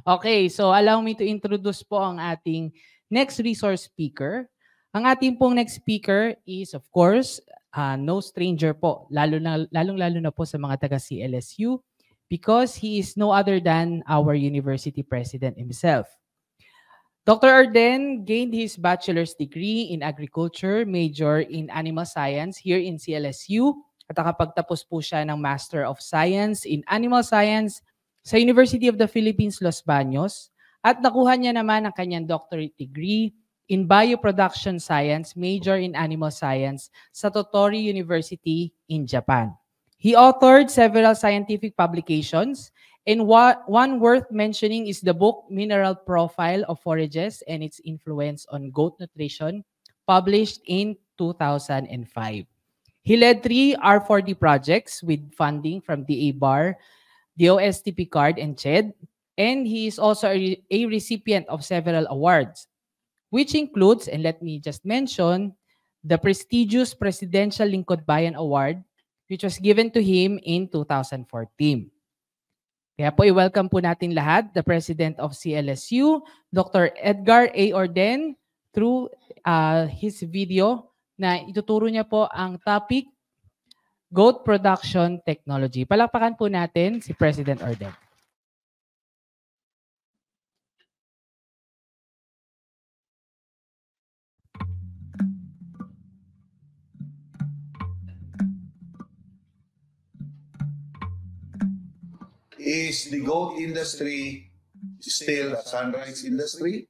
Okay, so allow me to introduce po ang ating next resource speaker. Ang ating pong next speaker is, of course, no stranger po, lalong-lalo na po sa mga taga-CLSU because he is no other than our university president himself. Dr. Orden gained his bachelor's degree in agriculture, major in animal science here in CLSU at nakapagtapos po siya ng Master of Science in Animal Science sa University of the Philippines, Los Baños at nakuha niya naman ang kanyang doctorate degree in Bioproduction Science, major in Animal Science sa Tottori University in Japan. He authored several scientific publications, and one worth mentioning is the book Mineral Profile of Forages and its Influence on Goat Nutrition, published in 2005. He led 3 R4D projects with funding from the ABAR, the OSTP card, and CHED, and he is also a recipient of several awards, which includes, and let me just mention, the prestigious Presidential Lingkod Bayan Award, which was given to him in 2014. Kaya po i-welcome po natin lahat, the President of CLSU, Dr. Edgar A. Orden, through his video na ituturo niya po ang topic, Goat Production Technology. Palakpakan po natin si President Orden. Is the goat industry still a sunrise industry?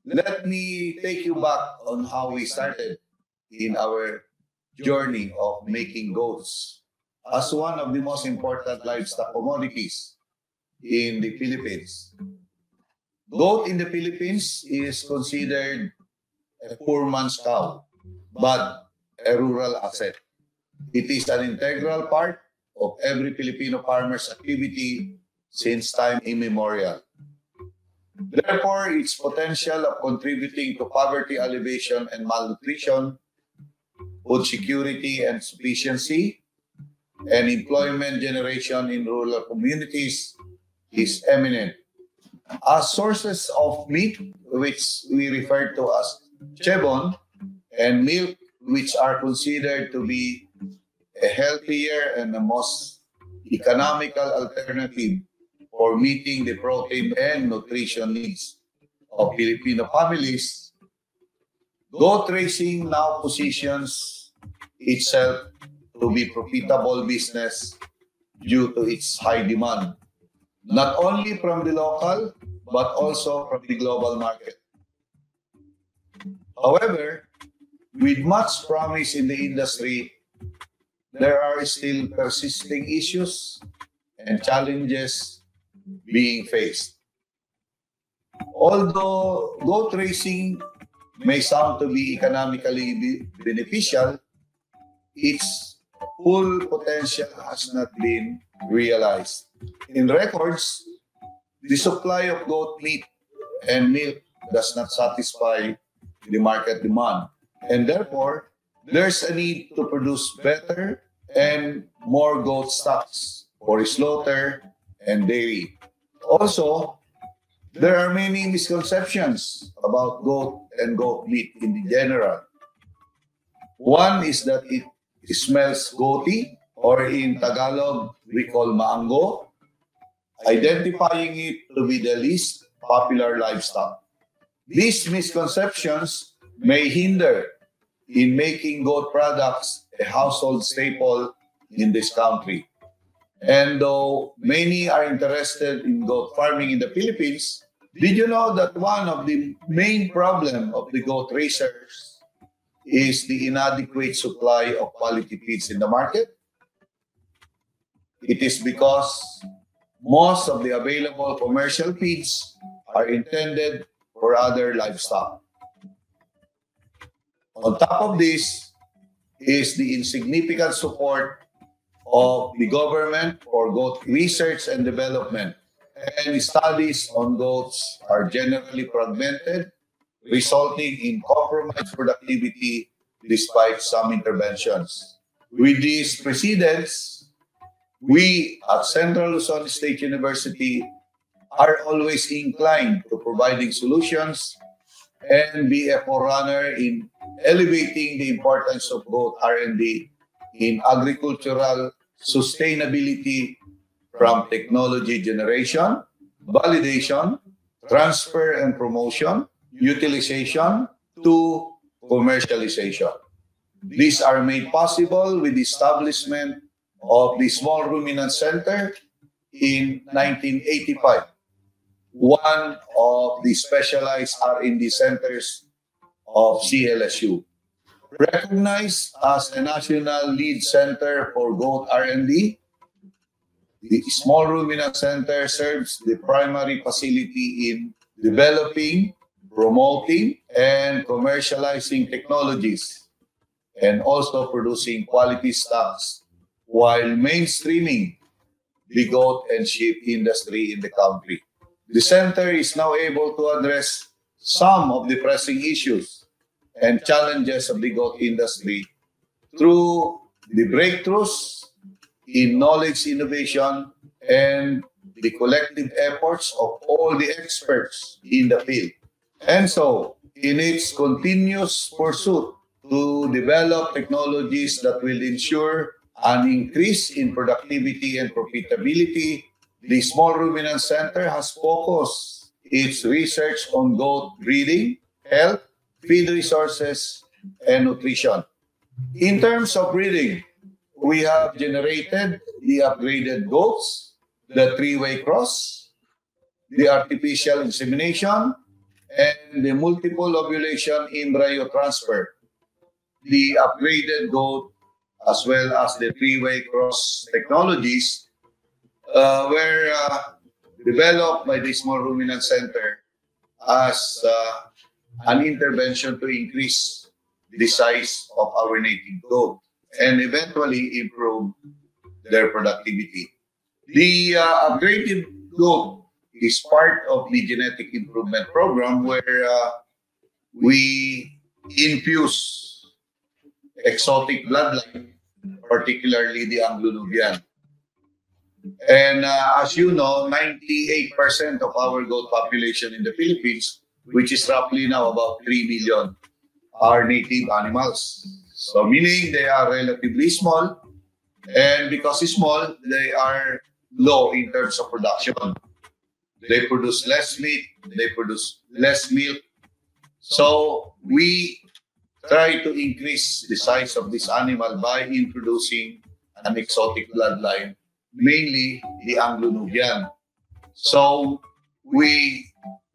Let me take you back on how we started in our journey of making goats as one of the most important livestock commodities in the Philippines. Goat in the Philippines is considered a poor man's cow, but a rural asset. It is an integral part of every Filipino farmer's activity since time immemorial. Therefore, its potential of contributing to poverty alleviation and malnutrition, food security and sufficiency, and employment generation in rural communities is eminent. As sources of meat, which we refer to as chebon, and milk, which are considered to be a healthier and the most economical alternative for meeting the protein and nutrition needs of Filipino families, goat raising now positions itself to be profitable business due to its high demand, not only from the local, but also from the global market. However, with much promise in the industry, there are still persisting issues and challenges being faced. Although goat raising may sound to be economically beneficial, its full potential has not been realized. In records, the supply of goat meat and milk does not satisfy the market demand, and therefore, there's a need to produce better and more goat stocks for slaughter and dairy. Also, there are many misconceptions about goat and goat meat in general. One is that it smells goaty, or in Tagalog, we call maanggo, identifying it to be the least popular livestock. These misconceptions may hinder in making goat products a household staple in this country. And though many are interested in goat farming in the Philippines, did you know that one of the main problems of the goat raisers is the inadequate supply of quality feeds in the market? It is because most of the available commercial feeds are intended for other livestock. On top of this is the insignificant support of the government for goat research and development, and studies on goats are generally fragmented, resulting in compromised productivity despite some interventions. With these precedents, we at Central Luzon State University are always inclined to providing solutions and be a forerunner in elevating the importance of both R&D in agricultural sustainability from technology generation, validation, transfer and promotion, utilization, to commercialization. These are made possible with the establishment of the Small Ruminant Center in 1985, one of the specialized R&D centers of CLSU. Recognized as a national lead center for goat R&D, the Small Ruminant Center serves the primary facility in developing, promoting, and commercializing technologies, and also producing quality stocks while mainstreaming the goat and sheep industry in the country. The center is now able to address some of the pressing issues and challenges of the goat industry through the breakthroughs in knowledge innovation and the collective efforts of all the experts in the field. And so, in its continuous pursuit to develop technologies that will ensure an increase in productivity and profitability, the Small Ruminant Center has focused its research on goat breeding, health, feed resources, and nutrition. In terms of breeding, we have generated the upgraded goats, the three-way cross, the artificial insemination, and the multiple ovulation embryo transfer. The upgraded goat as well as the three-way cross technologies were developed by the Small Ruminant Center as an intervention to increase the size of our native goat and eventually improve their productivity. The upgraded goat is part of the genetic improvement program where we infuse exotic bloodline, particularly the Anglo-Nubian. And as you know, 98% of our goat population in the Philippines, which is roughly now about 3 million, are native animals. So meaning they are relatively small, and because it's small, they are low in terms of production. They produce less meat, they produce less milk. So we try to increase the size of this animal by introducing an exotic bloodline, mainly the Anglo-Nubian. So we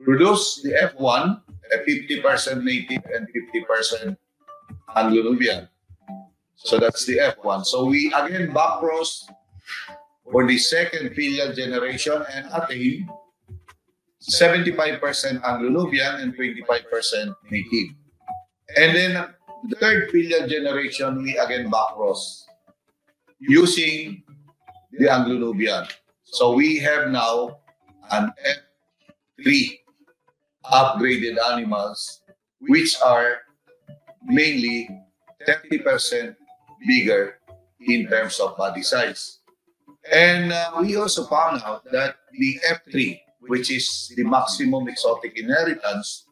produce the F1, a 50% native and 50% Anglo-Nubian. So that's the F1. So we again backcross for the second filial generation and attain 75% Anglo-Nubian and 25% native. And then the third filial generation, we again backcross using the Anglo-Nubian. So we have now an F3 upgraded animals, which are mainly 30% bigger in terms of body size. And we also found out that the F3, which is the maximum exotic inheritance,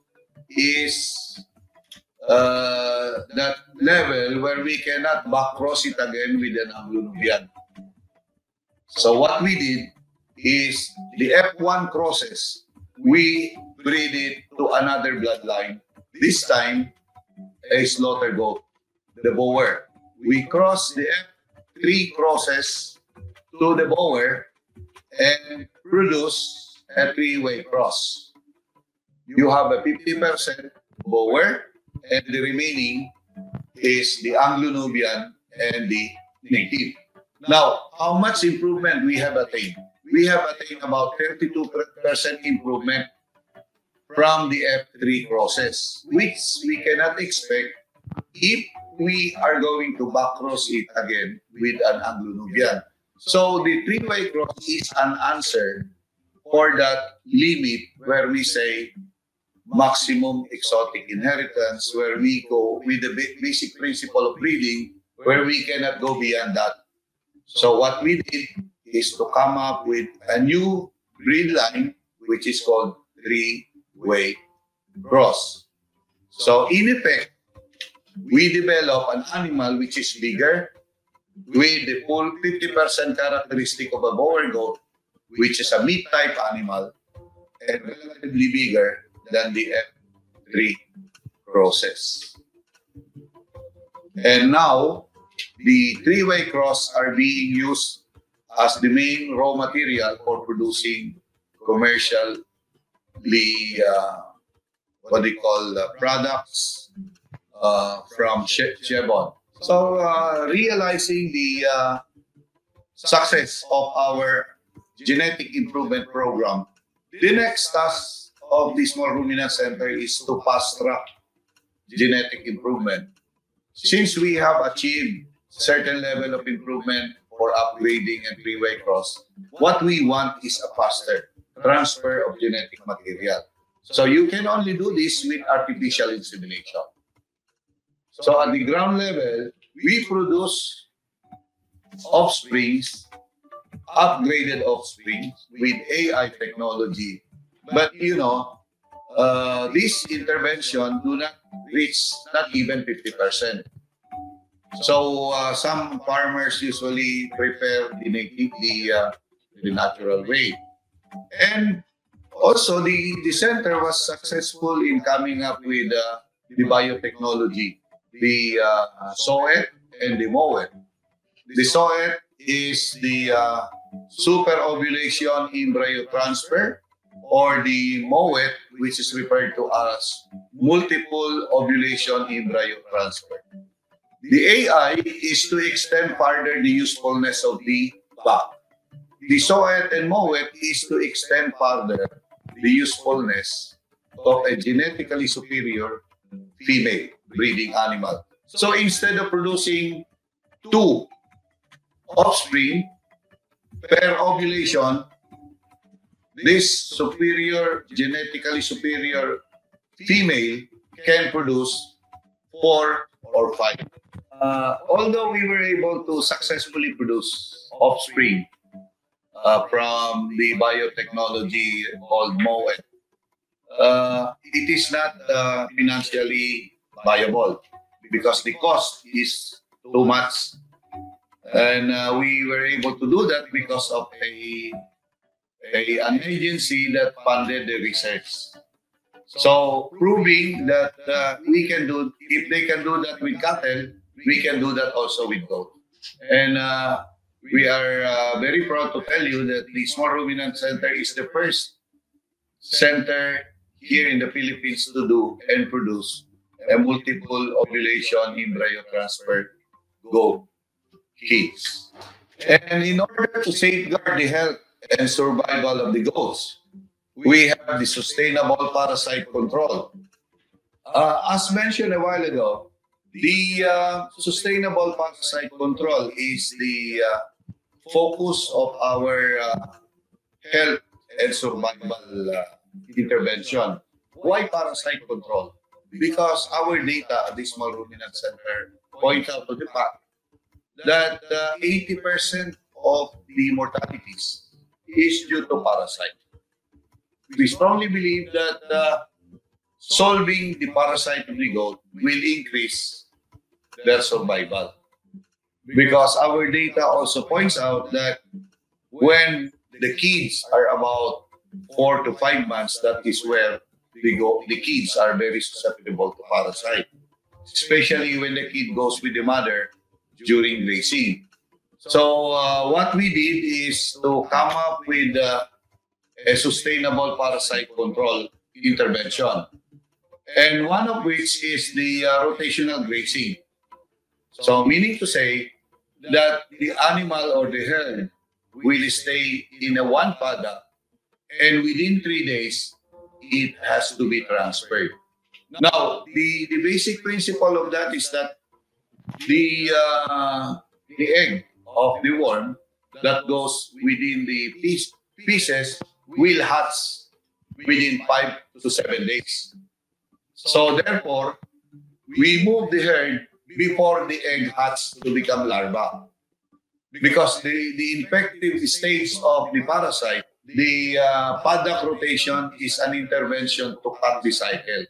is that level where we cannot backcross it again with an Anglo-Nubian. So what we did is the F1 crosses, we breed it to another bloodline. This time, a slaughter goat, the Boer. We cross the F3 crosses to the Boer and produce a three-way cross. You have a 50% Boer, and the remaining is the Anglo-Nubian and the native. Now, how much improvement we have attained? We have attained about 32% improvement from the F3 crosses, which we cannot expect if we are going to backcross it again with an Anglo-Nubian. So the three-way cross is an answer for that limit where we say maximum exotic inheritance, where we go with the basic principle of breeding, where we cannot go beyond that. So what we did is to come up with a new breed line, which is called three-way cross. So in effect, we develop an animal which is bigger with the full 50% characteristic of a bower goat, which is a meat type animal, and relatively bigger than the F3 crosses. And now, the three-way cross are being used as the main raw material for producing commercially, what they call products from Chevron. So, realizing the success of our genetic improvement program, the next task of the Small Ruminant Center is to fast-track genetic improvement. Since we have achieved certain level of improvement for upgrading and three-way cross, what we want is a faster transfer of genetic material. So you can only do this with artificial insemination. So at the ground level, we produce offsprings, upgraded offspring with AI technology. But you know, this intervention do not reach not even 50%. So some farmers usually prefer the natural way. And also the center was successful in coming up with the biotechnology, the SOET and the MOET. The SOET is the super ovulation embryo transfer, or the MOET, which is referred to as multiple ovulation embryo transfer. The AI is to extend further the usefulness of the bag. The SOET and MOET is to extend further the usefulness of a genetically superior female breeding animal. So instead of producing 2 offspring per ovulation, this genetically superior female can produce 4 or 5. Although we were able to successfully produce offspring from the biotechnology called MOET, it is not financially viable because the cost is too much. And we were able to do that because of an agency that funded the research. So proving that we can do, if they can do that with cattle, we can do that also with goat. And we are very proud to tell you that the Small Ruminant Center is the first center here in the Philippines to do and produce a multiple ovulation embryo transfer goat kids. And in order to safeguard the health and survival of the goats, we have the sustainable parasite control. As mentioned a while ago, the sustainable parasite control is the focus of our health and survival intervention. Why parasite control? Because our data at the Small Ruminant Center point out to the fact that 80% of the mortalities is due to parasite. We strongly believe that solving the parasite of the goat will increase their survival. Because our data also points out that when the kids are about 4 to 5 months, that is where the kids are very susceptible to parasite, especially when the kid goes with the mother during grazing. So what we did is to come up with a sustainable parasite control intervention. And one of which is the rotational grazing. So meaning to say that the animal or the herd will stay in a one paddock, and within 3 days, it has to be transferred. Now, the basic principle of that is that the egg of the worm that goes within the pieces will hatch within 5 to 7 days. So therefore, we move the herd before the egg hatches to become larva. Because the infective stage of the parasite, the paddock rotation is an intervention to cut the cycle.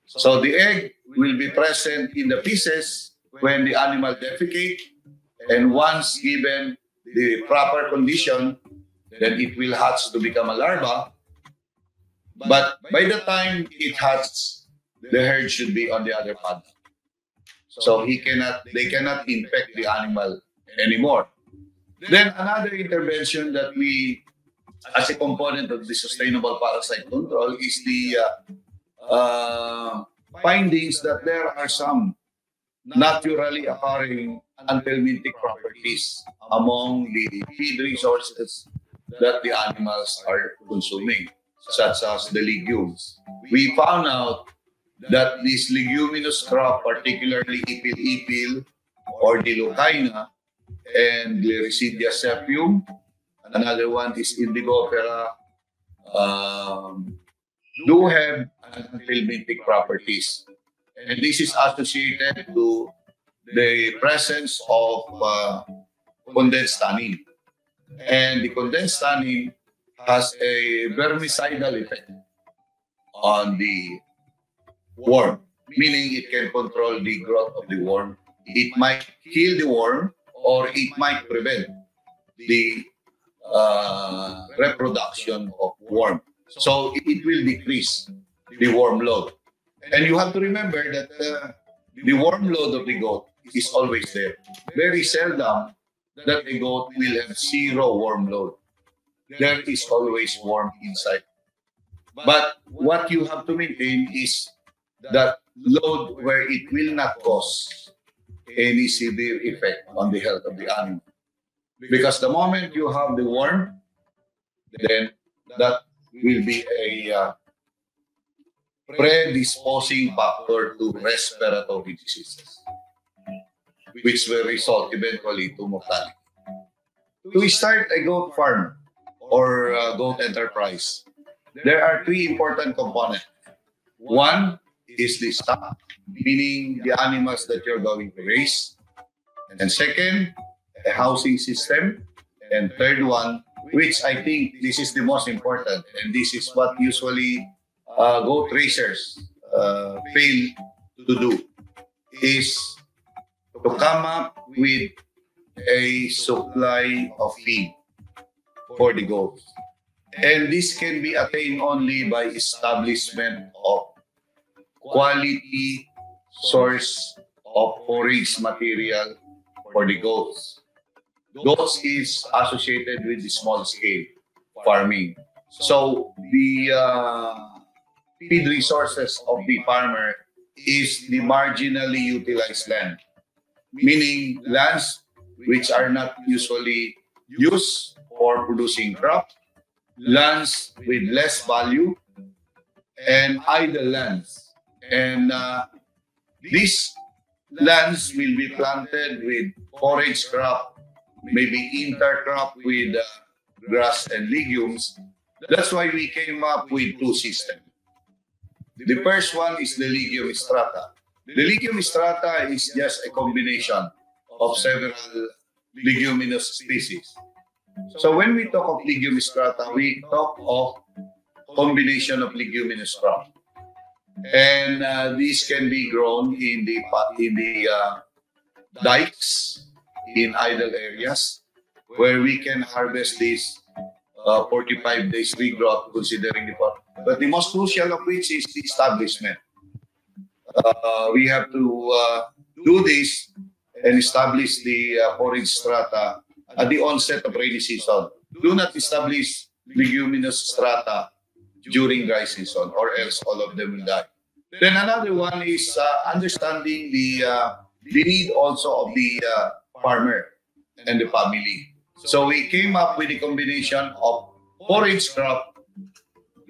So the egg will be present in the feces when the animal defecate, and once given the proper condition, then it will hatch to become a larva. But by the time it hatches, the herd should be on the other paddock. So they cannot infect the animal anymore. Then another intervention that we, as a component of the sustainable parasite control, is the findings that there are some naturally occurring anthelmintic properties among the feed resources that the animals are consuming, such as the legumes. We found out that this leguminous crop, particularly ipil-ipil or Dilocaina and Gliricidia sepium, another one is Indigofera, do have anthelmintic properties. And this is associated to the presence of condensed tannin. And the condensed tannin has a vermicidal effect on the worm, meaning it can control the growth of the worm. It might kill the worm or it might prevent the reproduction of worm. So it will decrease the worm load. And you have to remember that the worm load of the goat is always there. Very seldom that the goat will have zero worm load. There is always worm inside. But what you have to maintain is that load where it will not cause any severe effect on the health of the animal. Because the moment you have the worm, then that will be a predisposing factor to respiratory diseases, which will result eventually to mortality. To start a goat farm or goat enterprise, there are three important components. One is the stock, meaning the animals that you're going to raise. And second, a housing system. And third one, which I think this is the most important, and this is what usually goat raisers fail to do, is to come up with a supply of feed for the goats. And this can be attained only by establishment of quality source of forage material for the goats. Goats is associated with the small scale farming. So the feed resources of the farmer is the marginally utilized land, meaning lands which are not usually used for producing crop, lands with less value, and idle lands. And these lands will be planted with forage crop, maybe intercrop with grass and legumes. That's why we came up with two systems. The first one is the legume strata. The legume strata is just a combination of several leguminous species. So when we talk of legume strata, we talk of combination of leguminous crop. And these can be grown in the dikes, in idle areas, where we can harvest this 45 days regrowth considering the pot. But the most crucial of which is the establishment. We have to do this and establish the forage strata at the onset of rainy season. Do not establish leguminous strata during dry season, or else all of them will die. Then another one is understanding the need also of the farmer and the family. So we came up with a combination of forage crop,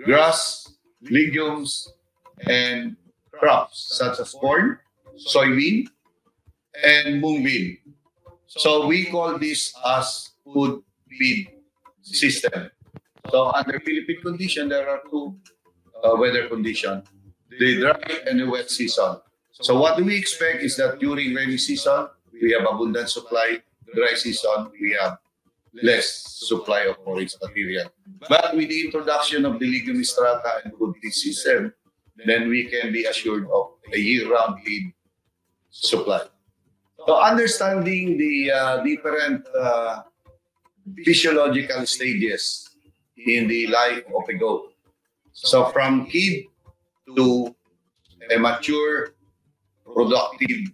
grass, legumes, and crops such as corn, soybean, and mung bean. So we call this as food feed system. So under Philippine condition, there are two weather conditions, the dry and the wet season. So what do we expect is that during rainy season, we have abundant supply. Dry season, we have less supply of forage material. But with the introduction of the legume strata and food feed system, then we can be assured of a year-round feed supply. So understanding the different physiological stages in the life of a goat. So from kid to a mature, productive,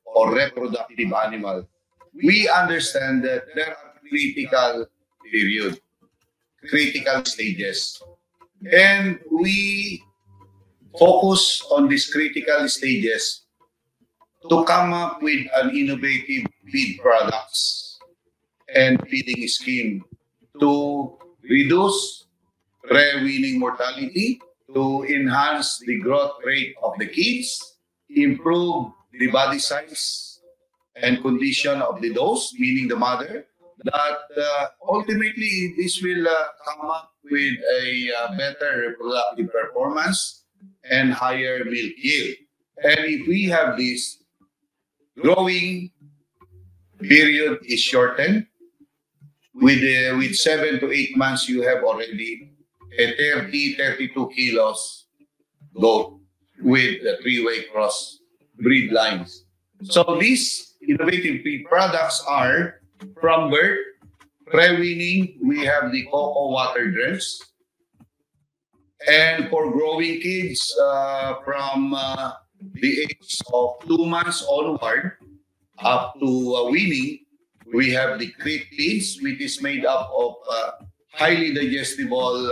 or reproductive animal, we understand that there are critical stages. And we focus on these critical stages to come up with an innovative feed products and feeding scheme to reduce breadwinning mortality, to enhance the growth rate of the kids, improve the body size and condition of the dose, meaning the mother, that ultimately this will come up with a better reproductive performance and higher milk yield. And if we have this, growing period is shortened. With 7 to 8 months, you have already a 32 kilos goat with the three-way cross breed lines. So these innovative feed products are from birth, pre-weaning, we have the cocoa water drinks. And for growing kids from the age of 2 months onward up to weaning, we have the creep feeds, which is made up of highly digestible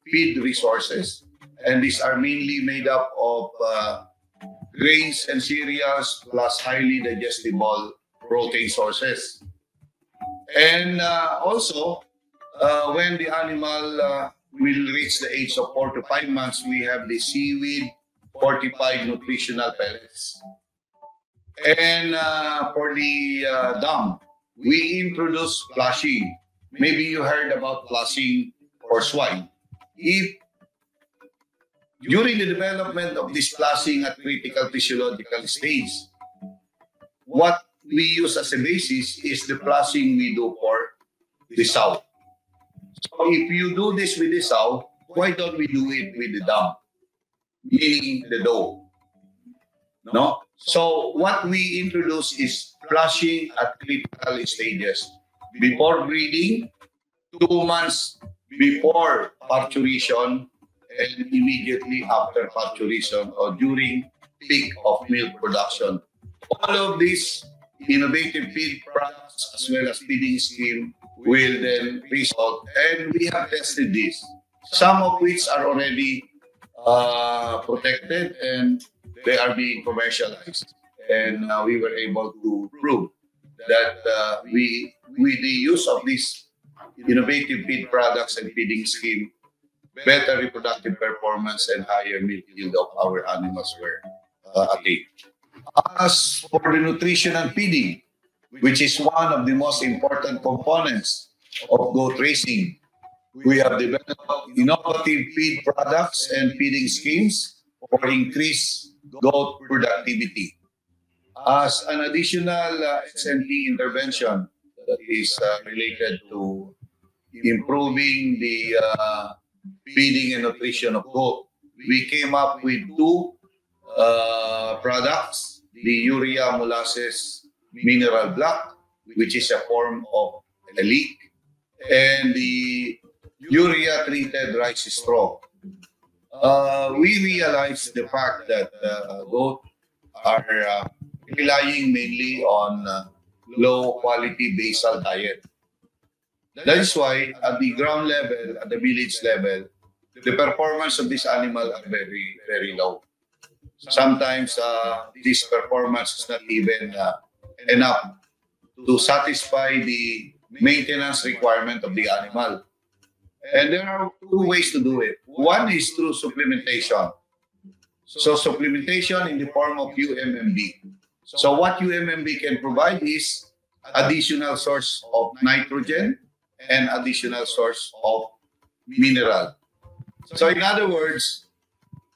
feed resources. And these are mainly made up of grains and cereals plus highly digestible protein sources. And also, when the animal will reach the age of 4 to 5 months, we have the seaweed fortified nutritional pellets. And for the dam, we introduce flushing. Maybe you heard about flushing for swine. If during the development of this flushing at critical physiological stage, what we use as a basis is the flushing we do for the sow. So if you do this with the sow, why don't we do it with the dam? Meaning the doe. No? So what we introduce is flushing at critical stages. Before breeding, 2 months before parturition, and immediately after parturition or during peak of milk production. All of these innovative feed products as well as feeding scheme will then result, and we have tested this, some of which are already protected and they are being commercialized. And we were able to prove that with the use of these innovative feed products and feeding scheme, better reproductive performance and higher milk yield of our animals were attained. As for the nutrition and feeding, which is one of the most important components of goat raising, we have developed innovative feed products and feeding schemes for increased goat productivity. As an additional S&T intervention that is related to improving the feeding and nutrition of goat, we came up with 2 products, the urea molasses mineral block, which is a form of a leek, and the urea treated rice straw. We realized the fact that goat are relying mainly on low quality basal diet. That is why at the ground level, at the village level, the performance of this animal are very, very low. Sometimes this performance is not even enough to satisfy the maintenance requirement of the animal. And there are 2 ways to do it. One is through supplementation. So supplementation in the form of UMMB. So what UMMB can provide is additional source of nitrogen and additional source of mineral. So in other words,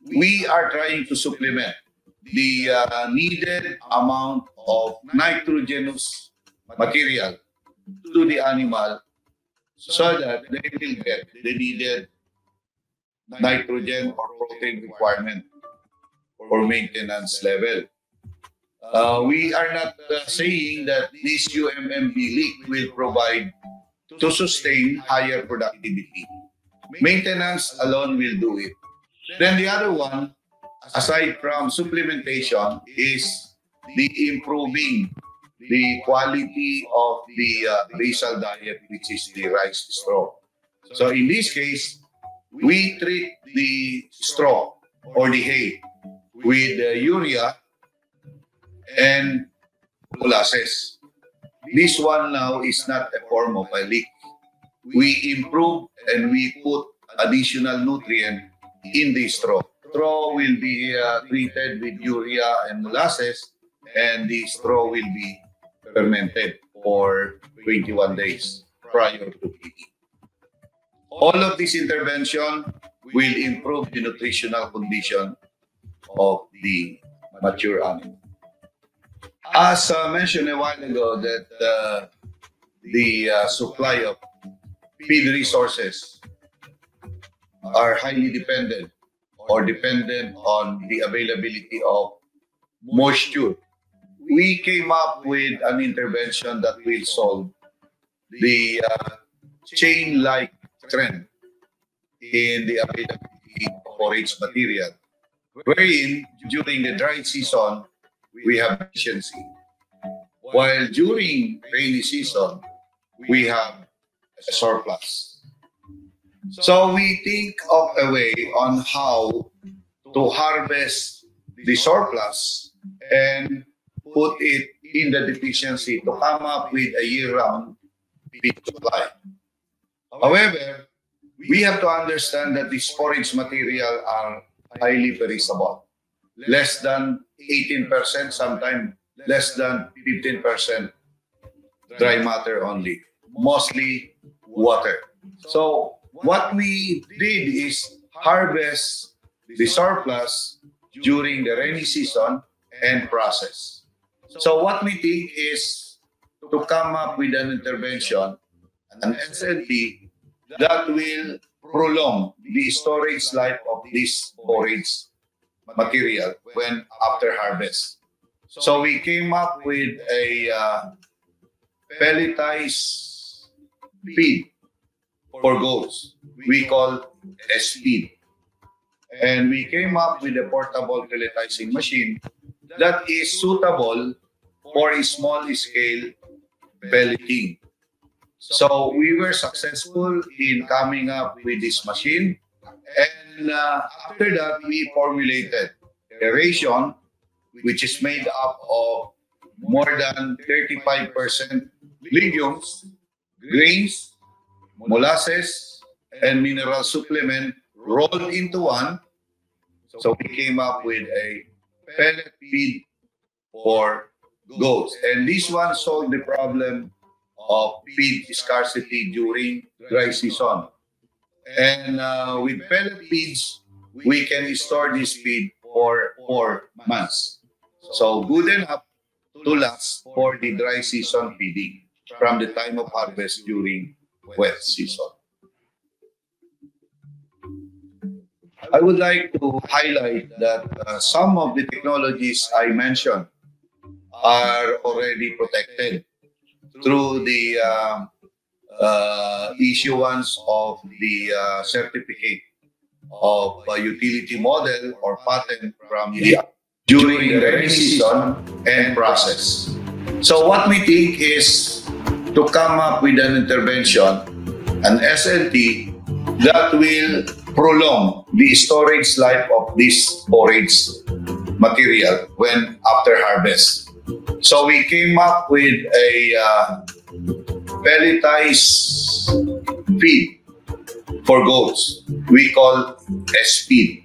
we are trying to supplement the needed amount of nitrogenous material to the animal so that they will get the needed nitrogen or protein requirement for maintenance level. We are not saying that this UMMB leak will provide to sustain higher productivity. Maintenance alone will do it. Then the other one, aside from supplementation, is the improving the quality of the basal diet, which is the rice straw. So in this case, we treat the straw or the hay with urea and molasses. This one now is not a form of a leak. We improve and we put additional nutrient in the straw. Straw will be treated with urea and molasses, and the straw will be fermented for 21 days prior to picking. All of this intervention will improve the nutritional condition of the mature animal. As mentioned a while ago, that the supply of feed resources are highly dependent on the availability of moisture. We came up with an intervention that will solve the chain-like trend in the availability of forage material, wherein during the dry season, we have efficiency, while during rainy season, we have a surplus. So we think of a way on how to harvest the surplus and put it in the deficiency to come up with a year-round feed supply. However, we have to understand that these forage material are highly perishable. Less than 18%, sometimes less than 15% dry matter only, mostly water. So what we did is harvest the surplus during the rainy season and process. So what we think is to come up with an intervention, an SLT, that will prolong the storage life of this forage material when after harvest. So we came up with a pelletized feed for goats. We call S-feed. And we came up with a portable pelletizing machine that is suitable for a small-scale pelleting. So we were successful in coming up with this machine. And after that, we formulated a ration which is made up of more than 35% legumes, grains, molasses, and mineral supplement rolled into one. So we came up with a pellet feed for goats. And this one solved the problem of feed scarcity during dry season. And with pellet feeds, we can store this feed for 4 months. So good enough to last for the dry season feeding from the time of harvest during wet season. I would like to highlight that some of the technologies I mentioned are already protected through the issuance of the certificate of utility model or patent from the during the rainy season and process. So what we think is to come up with an intervention, an SLT, that will prolong the storage life of this forage material when after harvest. So we came up with a pelletized feed for goats. We call S-feed.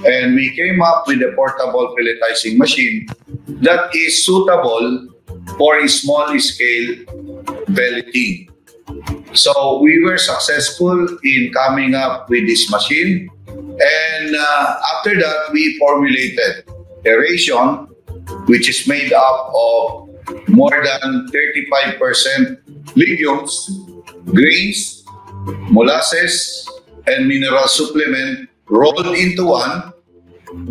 And we came up with a portable pelletizing machine that is suitable for a small-scale pelleting. So we were successful in coming up with this machine. And after that, we formulated aeration, which is made up of more than 35% legumes, grains, molasses, and mineral supplement rolled into one.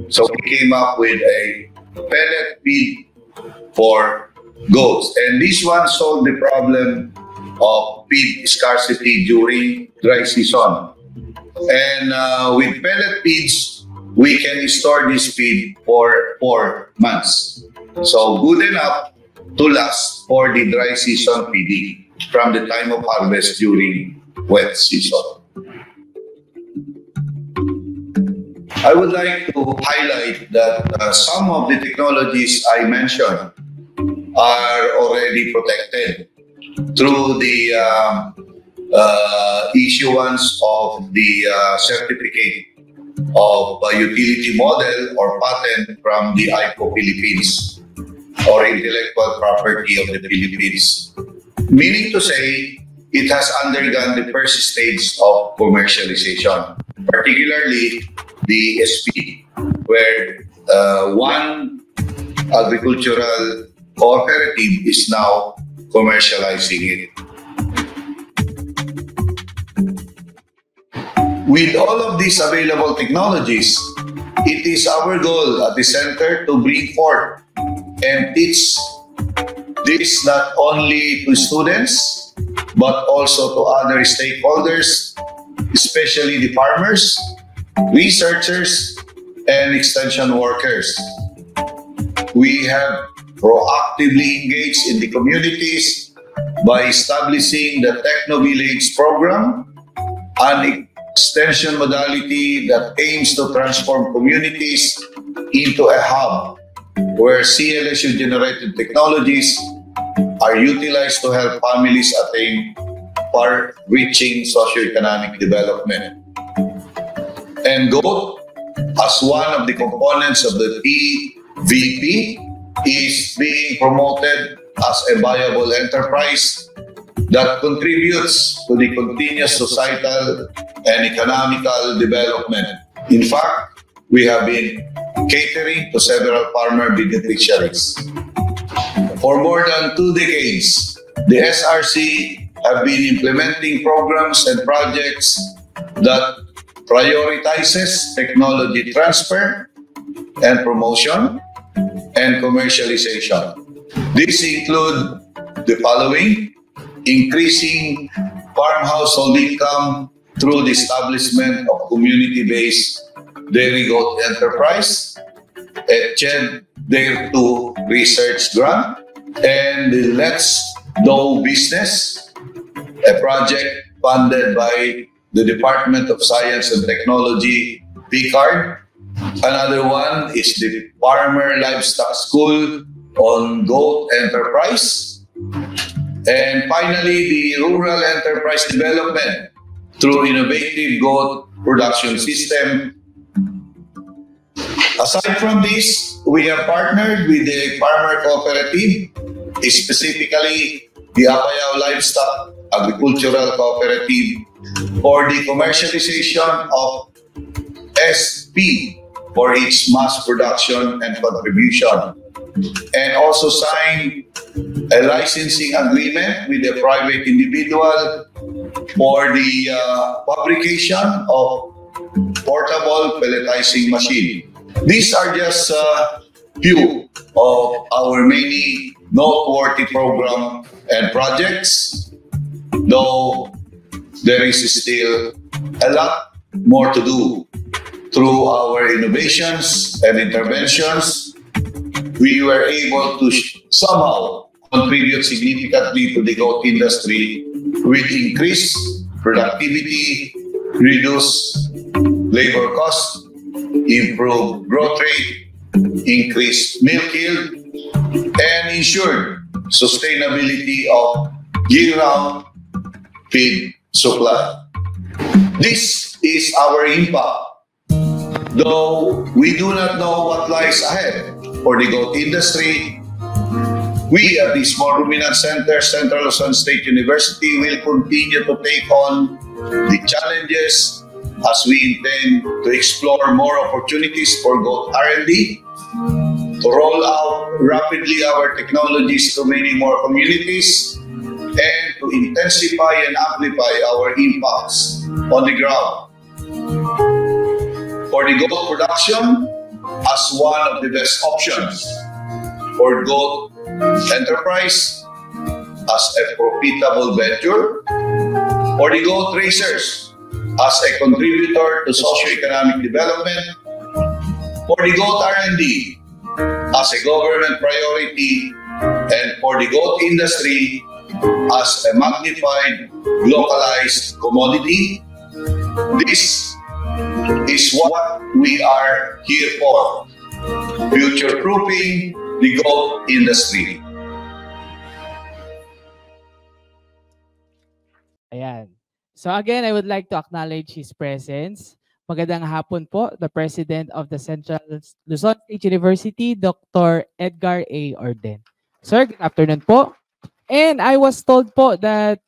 So we came up with a pellet feed for goats. And this one solved the problem of feed scarcity during dry season. And with pellet feeds, we can store this feed for 4 months. So good enough to last for the dry season feeding from the time of harvest during wet season. I would like to highlight that some of the technologies I mentioned are already protected through the issuance of the certificate of utility model or patent from the IPO Philippines, or Intellectual Property of the Philippines. Meaning to say, it has undergone the first stage of commercialization, particularly the SP, where one agricultural cooperative is now commercializing it. With all of these available technologies, it is our goal at the center to bring forth and teach this not only to students, but also to other stakeholders, especially the farmers, researchers, and extension workers. We have proactively engaged in the communities by establishing the Techno-Village program, an extension modality that aims to transform communities into a hub where CLSU-generated technologies are utilized to help families attain far-reaching socioeconomic development. And GOAT, as one of the components of the TVP, is being promoted as a viable enterprise that contributes to the continuous societal and economical development. In fact, we have been catering to several farmer beneficiaries. For more than 2 decades, the SRC have been implementing programs and projects that prioritizes technology transfer and promotion and commercialization. These include the following: increasing farm household income through the establishment of community-based dairy goat enterprise, a CHED Dare to Research Grant, and the Let's Do Business, a project funded by the Department of Science and Technology, PCARD. Another one is the Farmer Livestock School on Goat Enterprise. And finally, the Rural Enterprise Development through innovative goat production system. Aside from this, we have partnered with the farmer cooperative, specifically the Apayao Livestock Agricultural Cooperative, for the commercialization of SP for its mass production and contribution, and also signed a licensing agreement with a private individual for the fabrication of portable pelletizing machine. These are just a few of our many noteworthy program and projects, though there is still a lot more to do. Through our innovations and interventions, we were able to somehow contribute significantly to the goat industry with increased productivity, reduced labor costs, improved growth rate, increased milk yield, and ensured sustainability of year-round feed supply. This is our impact. Though we do not know what lies ahead for the goat industry, we at the Small Ruminant Center, Central Luzon State University, will continue to take on the challenges as we intend to explore more opportunities for goat R&D to roll out rapidly our technologies to many more communities, and to intensify and amplify our impacts on the ground. For the goat production, as one of the best options. For goat enterprise, as a profitable venture. For the goat raisers, as a contributor to socioeconomic development. For the goat R&D, as a government priority. And for the goat industry, as a magnified, localized commodity. This is what we are here for, future-proofing the goat industry. Ayan. So again, I would like to acknowledge his presence. Magandang hapon po, the President of the Central Luzon State University, Dr. Edgar A. Orden. Sir, good afternoon po. And I was told po that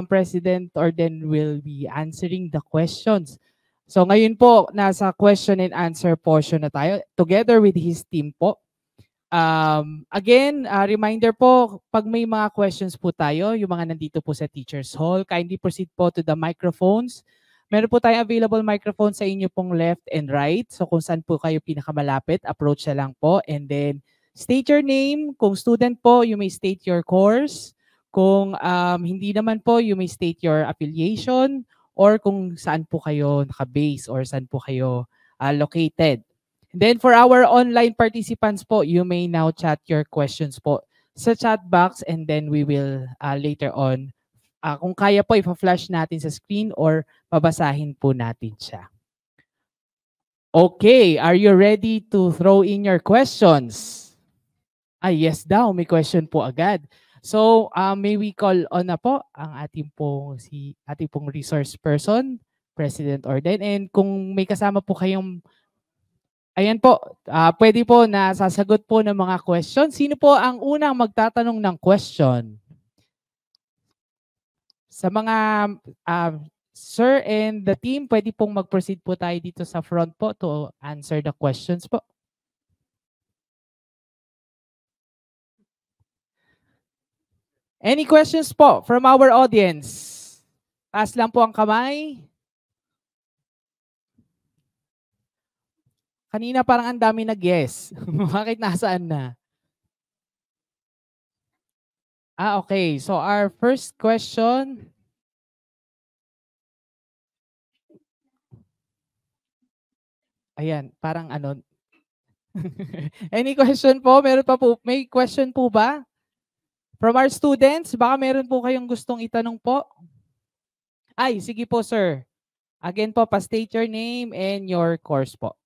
President Orden will be answering the questions. So ngayon po, nasa question and answer portion na tayo together with his team po. Again, reminder po, pag may mga questions po tayo, yung mga nandito po sa Teacher's Hall, kindly proceed po to the microphones. Meron po tayong available microphone sa inyo pong left and right. So kung saan po kayo pinakamalapit, approach na lang po. And then, state your name. Kung student po, you may state your course. Kung hindi naman po, you may state your affiliation or kung saan po kayo nakabase or saan po kayo located. And then for our online participants po, you may now chat your questions po sa chat box and then we will later on, kung kaya po, ipa-flash natin sa screen or babasahin po natin siya. Okay, are you ready to throw in your questions? Yes daw, may question po agad. So, may we call on na po ang ating pong resource person, President Orden. And kung may kasama po kayong, ayan po, pwede po na sasagot po ng mga question. Sino po ang unang magtatanong ng question? Sa mga sir and the team, pwede pong mag-proceed po tayo dito sa front po to answer the questions po. Any questions po from our audience? Taas lang po ang kamay. Kanina parang ang dami nag-yes. Bakit nasaan na? Okay. So our first question. Ayan, parang ano. Any question po? Meron pa po? May question po ba? From our students, baka meron po kayong gustong itanong po? Sige po sir. Again po, pa-state your name and your course po.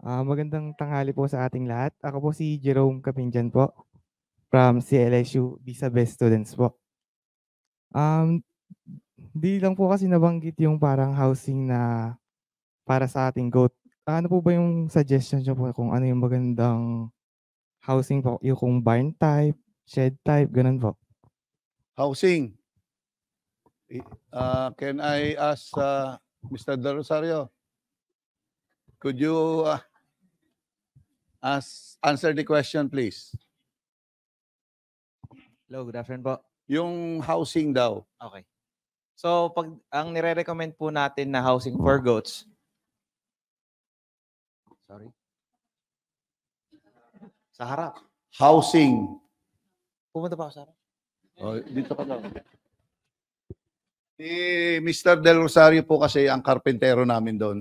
Magandang tanghali po sa ating lahat. Ako po si Jerome Kapingjan po from CLSU Visa Best Students po. Di lang po kasi nabanggit yung parang housing na para sa ating goat. Ano po ba yung suggestion nyo po kung ano yung magandang housing po? Yung kung barn type, shed type, ganun po. Housing. Can I ask Mr. De Rosario? Could you answer the question, please? Hello, good afternoon po. Yung housing daw. Okay. So, pag ang nire-recommend po natin na housing for goats, sa harap. Housing. Pumunta pa ako sa harap. Dito ka daw. Mr. Del Rosario po kasi ang karpentero namin doon.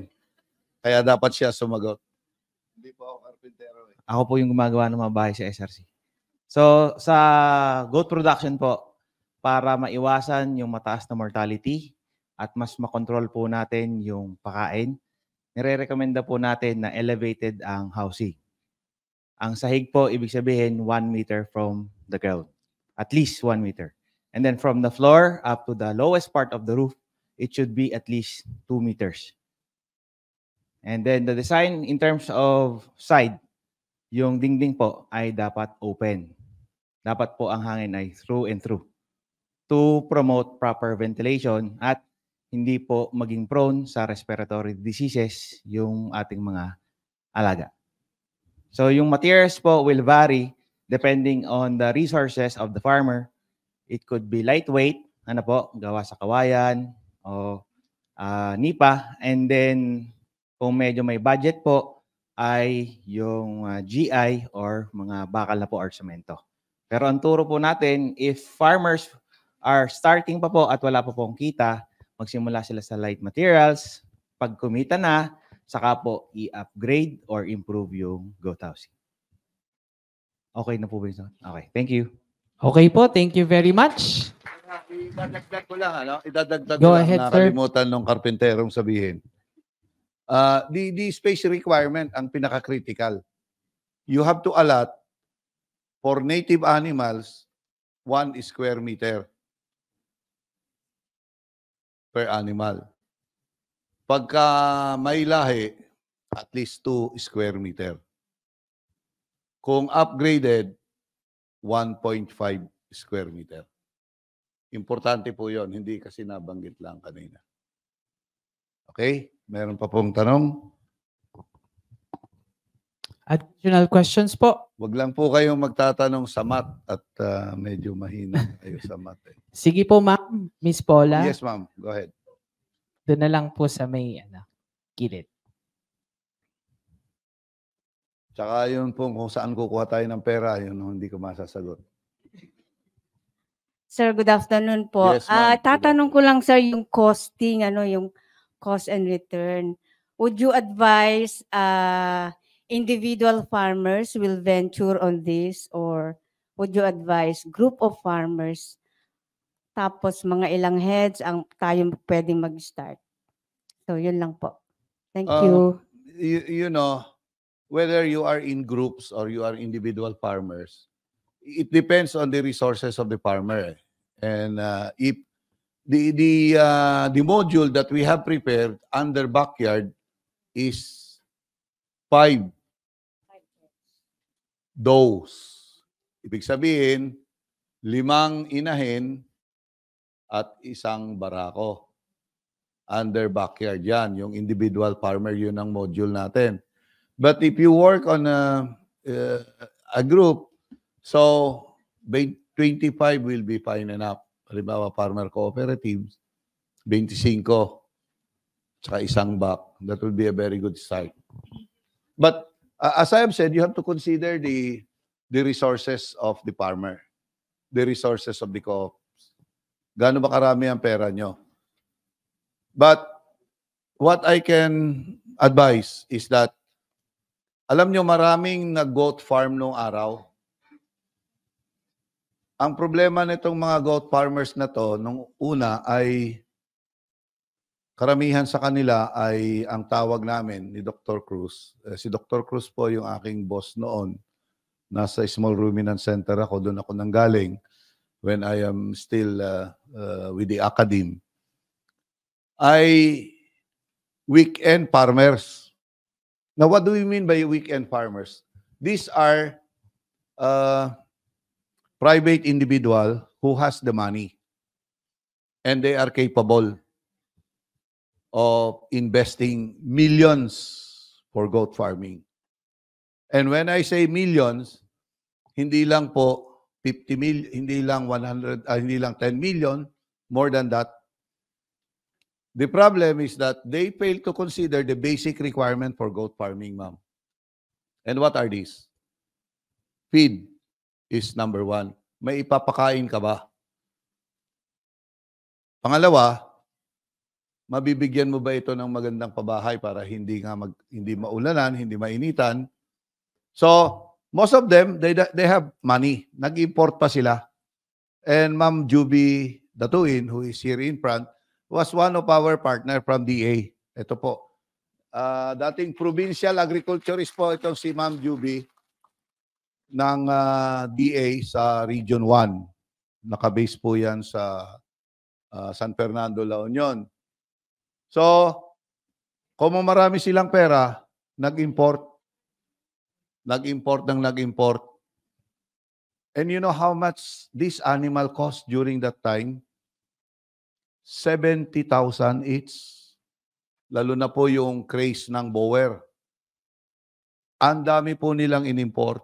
Kaya dapat siya sumagot. Hindi po ako karpentero. Ako po yung gumagawa ng mga bahay sa SRC. So, sa goat production po, para maiwasan yung mataas na mortality at mas makontrol po natin yung pakain, nire-recommenda po natin na elevated ang housing. Ang sahig po, ibig sabihin 1 meter from the ground. At least 1 meter. And then from the floor up to the lowest part of the roof, it should be at least 2 meters. And then the design in terms of side, yung dingding po ay dapat open. Dapat po ang hangin ay through and through to promote proper ventilation at hindi po maging prone sa respiratory diseases yung ating mga alaga. So yung materials po will vary depending on the resources of the farmer. It could be lightweight, ano po, gawa sa kawayan o nipa. And then kung medyo may budget po ay yung GI or mga bakal na po or semento. Pero ang turo po natin, if farmers are starting pa po at wala pa pong kita, magsimula sila sa light materials. Pag kumita na, saka po i-upgrade or improve yung goat housing. Okay na po ba yun? Okay, thank you. Okay po, thank you very much. Idadagdag ko lang, ano? Idadagdag Go ko lang, ahead, sir. nakalimutan nung karpenterong sabihin. The space requirement ang pinaka-critical. You have to allot for native animals 1 square meter per animal. Pagka may lahi, at least 2 square meter. Kung upgraded, 1.5 square meter. Importante po yon, hindi kasi nabanggit lang kanina. Okay? Meron pa pong tanong? Additional questions po? Wag lang po kayong magtatanong sa math at medyo mahina kayo sa math. Eh. Sige po, ma'am. Miss Paula. Yes, ma'am. Go ahead. Doon na lang po sa may gilid. Tsaka yun po kung saan kukuha tayo ng pera, yun hindi ko masasagot. Sir, good afternoon po. Yes, ma'am. Tatanong ko lang, sir, yung costing, yung cost and return. Would you advise individual farmers will venture on this, or would you advise group of farmers? Tapos mga ilang heads ang tayo pwedeng mag-start. So, yun lang po. Thank you. You know, whether you are in groups or you are individual farmers, it depends on the resources of the farmer. And if the module that we have prepared under backyard is 5 does. Ibig sabihin, 5 inahin at 1 barako. Under backyard yan, yung individual farmer, yun ang module natin. But if you work on a group, so 25 will be fine enough. Halimbawa, farmer cooperatives, 25, tsaka 1 back. That will be a very good start. But as I have said, you have to consider the resources of the farmer, the resources of the co-ops. Gaano ba karami ang pera nyo? But what I can advise is that, alam nyo, maraming nag-goat farm nung araw. Ang problema nitong mga goat farmers na to, nung una ay, karamihan sa kanila ay ang tawag namin ni Dr. Cruz. Si Dr. Cruz po yung aking boss noon. Nasa Small Ruminant Center ako, doon ako nanggaling when I am still with the academe. Ay weekend farmers. Now, what do we mean by weekend farmers? These are private individual who has the money and they are capable of investing millions for goat farming. And when I say millions, hindi lang po 50 million, hindi lang 100, hindi lang 10 million, more than that. The problem is that they fail to consider the basic requirement for goat farming, ma'am. And what are these? Feed is number 1. May ipapakain ka ba? Pangalawa, mabibigyan mo ba ito ng magandang pabahay para hindi maulanan, hindi mainitan? So, most of them, they have money. Nag-import pa sila. And Ma'am Juby Datuin, who is here in front, was one of our partner from DA. Ito po. Dating provincial agriculturist po itong si Ma'am Juby ng DA sa Region 1. Nakabase po yan sa San Fernando, La Union. So, kung marami silang pera, nag-import. And you know how much this animal cost during that time? 70,000 each. Lalo na po yung craze ng Bower. Ang dami po nilang in-import.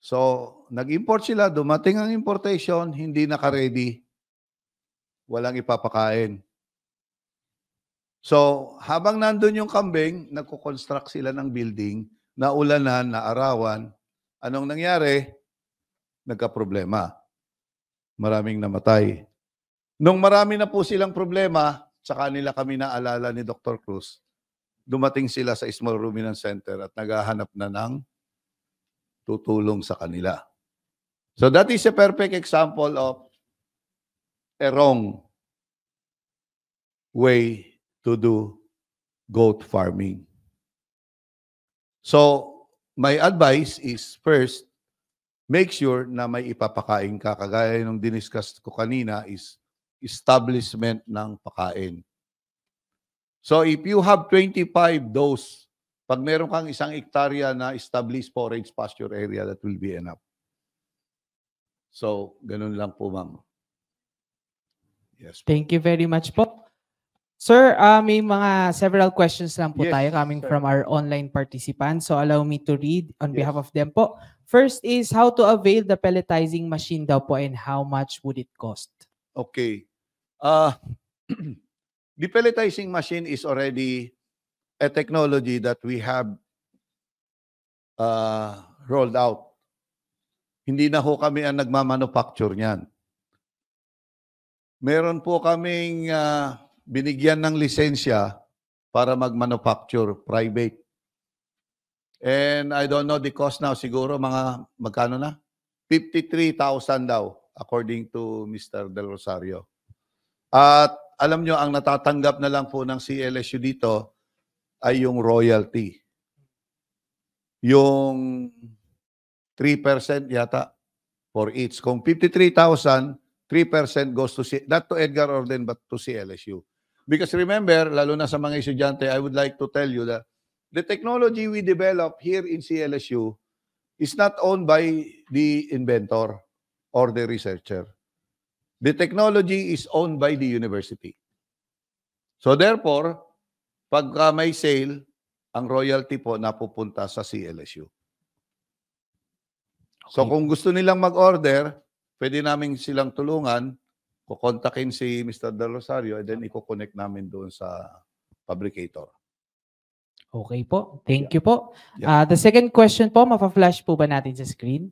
So, nag-import sila, dumating ang importation, hindi naka-ready. Walang ipapakain. So, habang nandun yung kambing, nagko-construct sila ng building, naulanan, naarawan. Anong nangyari? Nagka-problema. Maraming namatay. Nung marami na po silang problema, sa kanila kami naalala ni Dr. Cruz, dumating sila sa Small Ruminant Center at naghahanap na ng tutulong sa kanila. So that is a perfect example of a wrong way to do goat farming. So, my advice is first, make sure na may ipapakain ka. Kagaya nung diniscuss ko kanina is establishment ng pakain. So, if you have 25 those, pag meron kang 1 hektarya na established forage pasture area, that will be enough. So, ganun lang po, ma'am. Yes. Thank you very much po. Sir, may mga several questions lang po Yes, tayo coming sir. from our online participants. So allow me to read on Yes. behalf of them po. First is how to avail the pelletizing machine daw po and how much would it cost? Okay. The pelletizing machine is already a technology that we have rolled out. Hindi na ho kami ang nagmamanufacture niyan. Meron po kaming binigyan ng lisensya para mag-manufacture private. And I don't know the cost now, siguro mga magkano na? 53,000 daw, according to Mr. Del Rosario. At alam nyo, ang natatanggap na lang po ng CLSU dito ay yung royalty. Yung 3% yata for each. Kung 53,000, 3% goes to, not to Edgar Orden, but to CLSU. Because remember, lalo na sa mga estudyante, I would like to tell you that the technology we develop here in CLSU is not owned by the inventor or the researcher. The technology is owned by the university. So therefore, pagka may sale, ang royalty po napupunta sa CLSU. So kung gusto nilang mag-order, pwede namin silang tulungan, kukontakin si Mr. Del Rosario, and then i-connect namin doon sa fabricator. Okay po. Thank you po. Yeah. The second question po, mapa-flash po ba natin sa screen?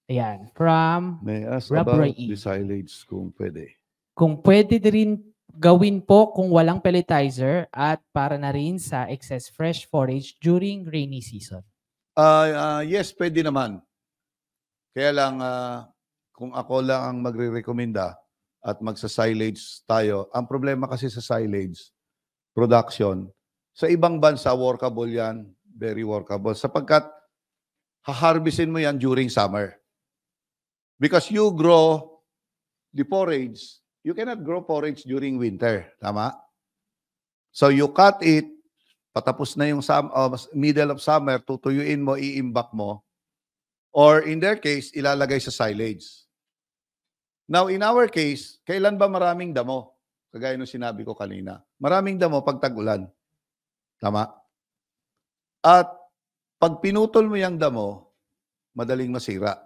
Ayan. From May I ask Rob about Roy E. the silage kung pwede? Kung pwede rin gawin po kung walang pelletizer at para na rin sa excess fresh forage during rainy season. Yes, pwede naman. Kaya lang, kung ako lang ang magre-recommenda at magsa-silage tayo, ang problema kasi sa silage production, sa ibang bansa, workable yan, very workable, sapagkat haharvestin mo yan during summer. Because you grow the forage, you cannot grow forage during winter. Tama? So you cut it, patapos na yung middle of summer, tutuyuin mo, i-imbak mo, or in their case, ilalagay sa silage. Now, in our case, kailan ba maraming damo? Kagaya nung sinabi ko kanina. Maraming damo pag tag-ulan. Tama? At pag pinutol mo yung damo, madaling masira.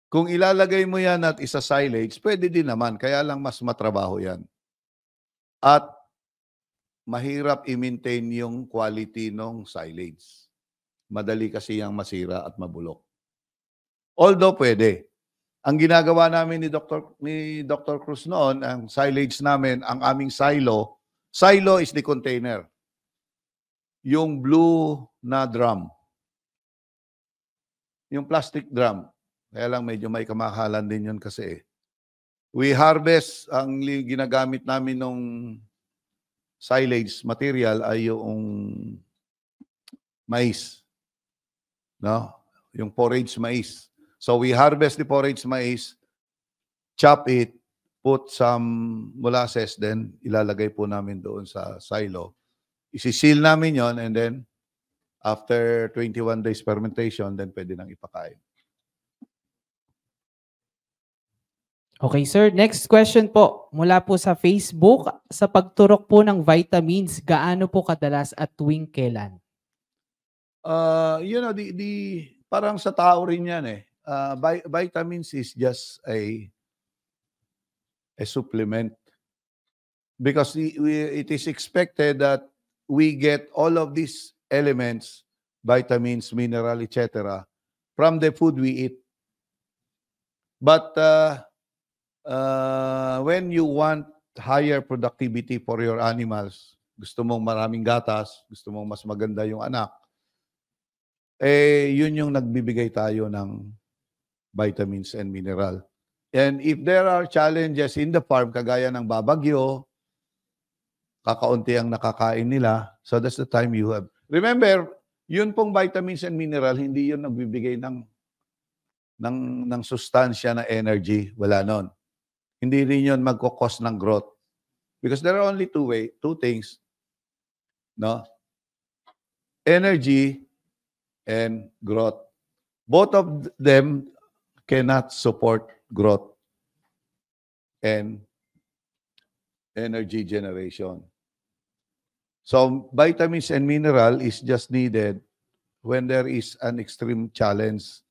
Kung ilalagay mo yan at isa silage, pwede din naman. Kaya lang mas matrabaho yan. At mahirap i-maintain yung quality ng silage. Madali kasi yung masira at mabulok. Although pwede. Ang ginagawa namin ni Dr. Cruz noon, ang silage namin, ang aming silo is the container. Yung blue na drum. Yung plastic drum. Kaya lang medyo may kamakalan din yun kasi. We harvest, ang ginagamit namin nung silage material ay yung mais. No? Yung forage mais. So we harvest the forage mais, chop it, put some molasses, then ilalagay po namin doon sa silo. Isi-seal namin yon, and then after 21 days fermentation, then pwede nang ipakain. Okay, sir. Next question po. Mula po sa Facebook. Sa pagturok po ng vitamins, gaano po kadalas at tuwing kailan? You know, parang sa tao rin yan eh. Vitamins is just a supplement because it is expected that we get all of these elements, vitamins, mineral, etc., from the food we eat. But when you want higher productivity for your animals, gusto mong maraming gatas, gusto mong mas maganda yung anak, yun yung nagbibigay tayo ng vitamins and mineral. And if there are challenges in the farm, kagaya ng babagyo, kakaunti ang nakakain nila, so that's the time you have. Remember, yun pong vitamins and mineral, hindi yun nagbibigay ng sustansya na energy. Wala nun. Hindi rin yun magkukos ng growth. Because there are only two things. No? Energy and growth. Both of them cannot support growth and energy generation. So vitamins and mineral is just needed when there is an extreme challenge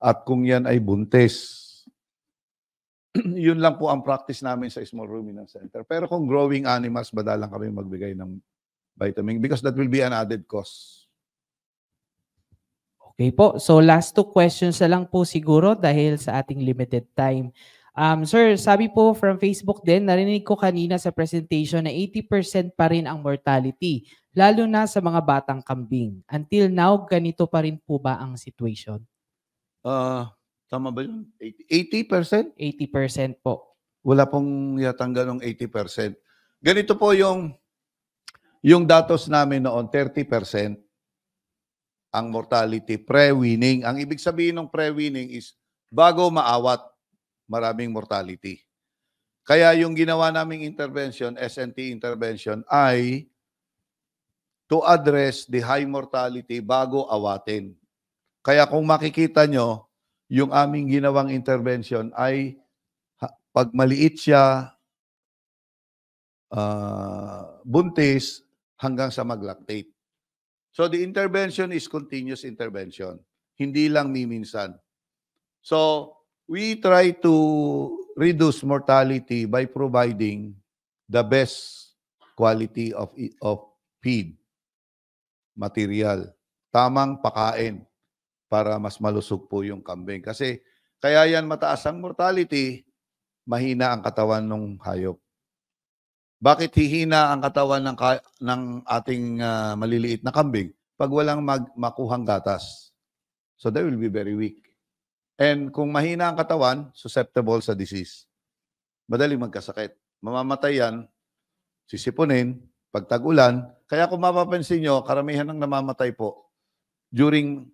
at kung yan ay buntis. Yun lang po ang practice namin sa Small Ruminant Center. Pero kung growing animals, madalang kami magbigay ng vitamin because that will be an added cost. Okay po. So last two questions na lang po siguro dahil sa ating limited time. Sir, sabi po from Facebook din, narinig ko kanina sa presentation na 80% pa rin ang mortality, lalo na sa mga batang kambing. Until now, ganito pa rin po ba ang situation? Tama ba yun? 80%? 80% po. Wala pong yatang ganong 80%. Ganito po yung datos namin noon, 30% ang mortality pre-weaning. Ang ibig sabihin ng pre-weaning is bago maawat, maraming mortality. Kaya yung ginawa naming intervention, SNT intervention, ay to address the high mortality bago awatin. Kaya kung makikita nyo, yung aming ginawang intervention ay pag maliit siya, buntis, hanggang sa mag-lactate. So the intervention is continuous intervention. Hindi lang minsan. So we try to reduce mortality by providing the best quality of feed material. Tamang pakain para mas malusog po yung kambing. Kasi kaya yan mataas ang mortality, mahina ang katawan ng hayop. Bakit hihina ang katawan ng ating maliliit na kambing? Pag walang makuhang gatas. So they will be very weak. And kung mahina ang katawan, susceptible sa disease. Madaling magkasakit. Mamamatay yan, sisipunin, pag tag-ulan. Kaya kung mapapansin nyo, karamihan ng namamatay po during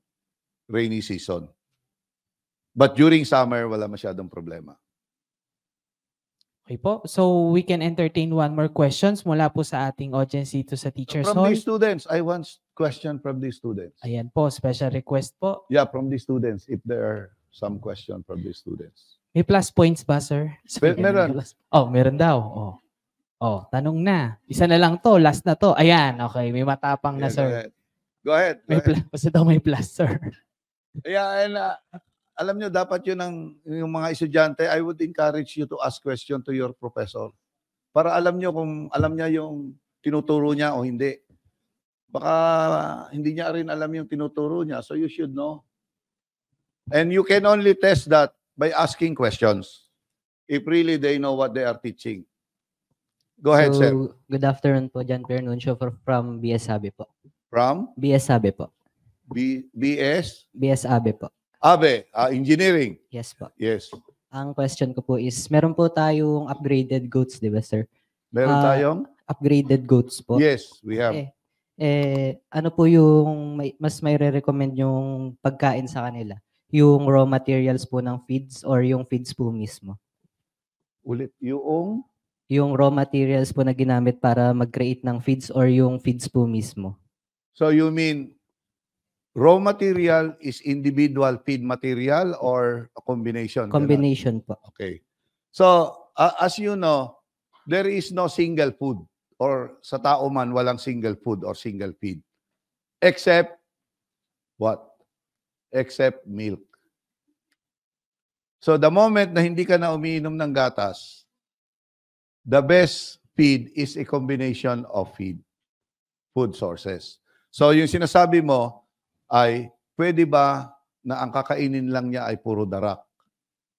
rainy season. But during summer, wala masyadong problema. Okay po. So we can entertain one more questions mula po sa ating audience dito sa Teachers From Hall. the students, I want question from the students. Ayan po, special request po. Yeah, from the students, if there are some question from the students. May plus points ba, sir? Meron. Oh, meron daw. Oh, tanong na. Isa na lang to, last na to. Ayan, okay. May matapang na, Yeah, sir. Go ahead. May plus daw may plus, sir. Yeah, and alam nyo, dapat yun yung mga estudyante, I would encourage you to ask question to your professor. Para alam nyo kung alam niya yung tinuturo niya o hindi. Baka hindi niya rin alam yung tinuturo niya, so you should know. And you can only test that by asking questions. If really they know what they are teaching. Go ahead, sir. Good afternoon po, John Pernuncio from BS Abe po. From? BS Abe po. BS? BS Abe po. Abe, engineering. Yes po. Yes. Ang question ko po is, meron po tayong upgraded goats, di ba, sir? Meron tayong? Upgraded goats po. Yes, we have. Ano po yung mas may re-recommend yung pagkain sa kanila? Yung raw materials po ng feeds or yung feeds po mismo? Ulit, yung? Yung raw materials po na ginamit para mag-create ng feeds or yung feeds po mismo? So you mean raw material is individual feed material or a combination? Combination po. Okay. So, as you know, there is no single food or sa tao man walang single food or single feed. Except what? Except milk. So the moment na hindi ka na umiinom ng gatas, the best feed is a combination of food sources. So yung sinasabi mo ay pwede ba na ang kakainin lang niya ay puro darak?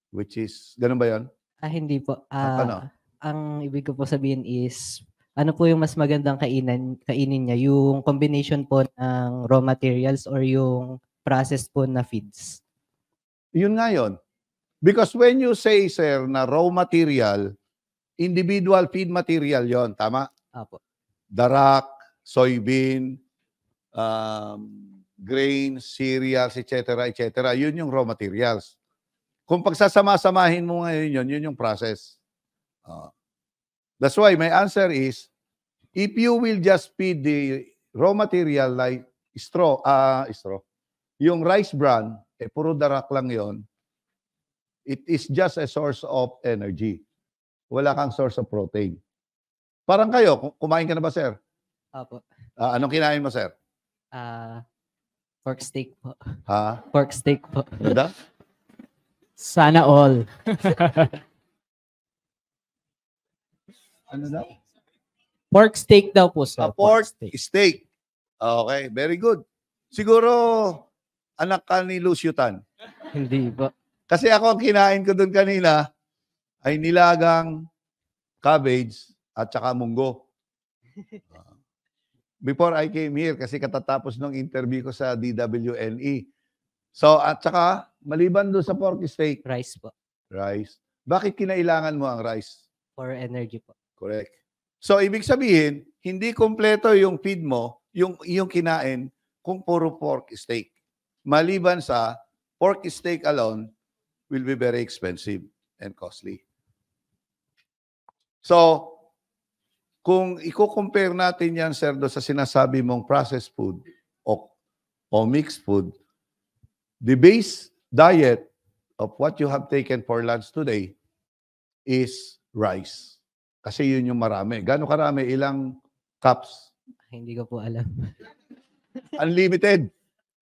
Which is, ganun ba yun? Hindi po. Ano? Ang ibig ko po sabihin is, ano po yung mas magandang kainin niya? Yung combination po ng raw materials or yung processed po na feeds? Yun nga yun. Because when you say, sir, na raw material, individual feed material yon, tama? Apo. Darak, soybean, grains, cereals, etc., etc. Yun yung raw materials. Kung pagsasama-samahin mo ngayon yun yung process. That's why my answer is, if you will just feed the raw material like straw, yung rice bran, puro darak lang yon, it is just a source of energy. Wala kang source of protein. Parang kayo, kumain ka na ba, sir? Apo. Anong kinain mo, sir? Pork steak po. Ha? Pork steak po. Ganda? Sana all. Ano daw? Pork steak daw po, sir. Pork steak. Okay, very good. Siguro, anak ka ni Lucio Tan. Hindi po. Kasi ako ang kinain ko doon kanina ay nilagang cabbage at saka munggo. Before I came here, kasi katatapos ng interview ko sa DWNE. So, at saka, maliban doon sa pork steak. Rice po. Rice. Bakit kinailangan mo ang rice? For energy po. Correct. So, ibig sabihin, hindi kompleto yung feed mo, yung kinain, kung puro pork steak. Maliban sa pork steak alone will be very expensive and costly. So, kung i-compare natin yan, sir, do sa sinasabi mong processed food o mixed food, the base diet of what you have taken for lunch today is rice. Kasi yun yung marami. Gano'ng karami? Ilang cups? Hindi ko po alam. Unlimited.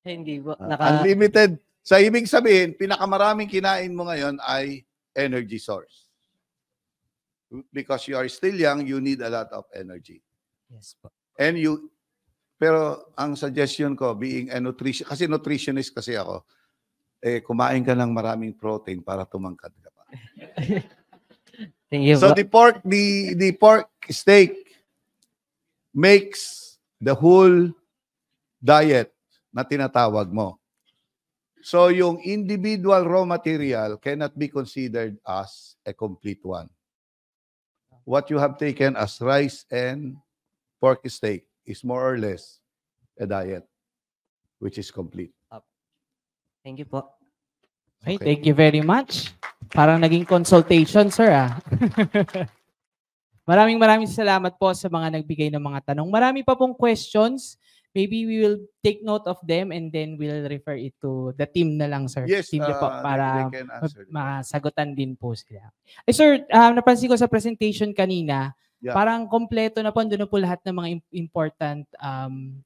Hindi po. Unlimited. Sa ibig sabihin, pinakamaraming kinain mo ngayon ay energy source. Because you are still young, you need a lot of energy. Yes po. Pero ang suggestion ko, being a nutrition, kasi nutritionist kasi ako, kumain ka ng maraming protein para tumangkad ka pa. Thank you So po. the pork steak makes the whole diet na tinatawag mo. So yung individual raw material cannot be considered as a complete one. What you have taken as rice and pork steak is more or less a diet which is complete. Thank you po. Okay, thank you very much. Parang naging consultation, sir. Maraming salamat po sa mga nagbigay ng mga tanong. Marami pa pong questions. Maybe we will take note of them and then we'll refer it to the team na lang, sir. Yes, team niyo po para they can answer. masagutan din po sila. Sir, napansin ko sa presentation kanina, parang kompleto na po, doon na po lahat ng mga important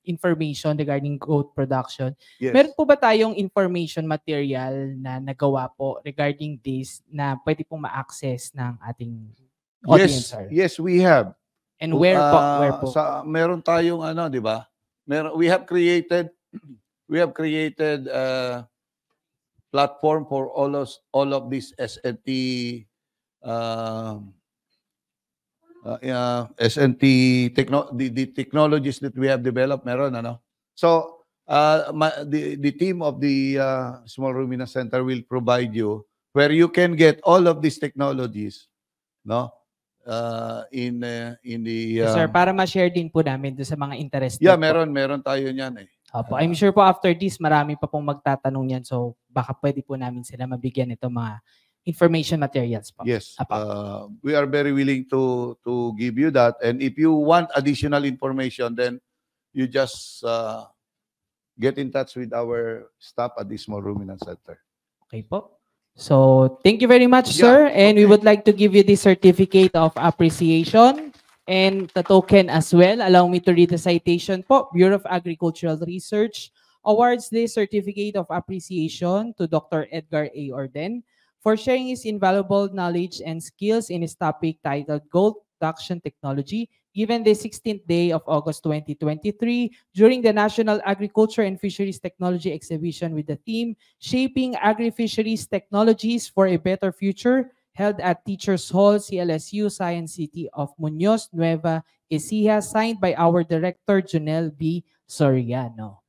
information regarding goat production. Yes. Meron po ba tayong information material na nagawa po regarding this na pwede pong ma-access ng ating audience, sir? Yes, we have. And where po? Where po? Meron tayong di ba? We have created a platform for all of these SNT the technologies that we have developed. Meron So the team of the Small Ruminant Center will provide you where you can get all of these technologies, in the Yes, sir, para ma-share din po namin doon sa mga interested. Yeah, meron tayo niyan Opo, I'm sure po after this marami pa pong magtatanong niyan, so baka pwede po namin sila mabigyan ito mga information materials po. Yes. We are very willing to give you that, and if you want additional information, then you just get in touch with our staff at the Small Ruminant Center. Okay po. So, thank you very much, Yeah, sir. And we okay. would like to give you the certificate of appreciation and the token as well. Allow me to read the citation po. Bureau of Agricultural Research awards this certificate of appreciation to Dr. Edgar A. Orden for sharing his invaluable knowledge and skills in his topic titled Gold Production Technology, given the 16th day of August 2023 during the National Agriculture and Fisheries Technology Exhibition with the theme Shaping Agri-Fisheries Technologies for a Better Future, held at Teachers Hall, CLSU, Science City of Muñoz, Nueva Ecija, signed by our Director, Junel B. Soriano.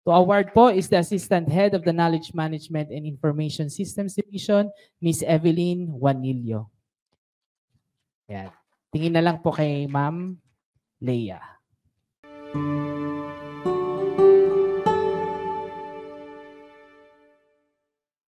To award po is the Assistant Head of the Knowledge Management and Information Systems Division, Ms. Evelyn Juanillo. Yan. Tingin na lang po kay Ma'am Leia.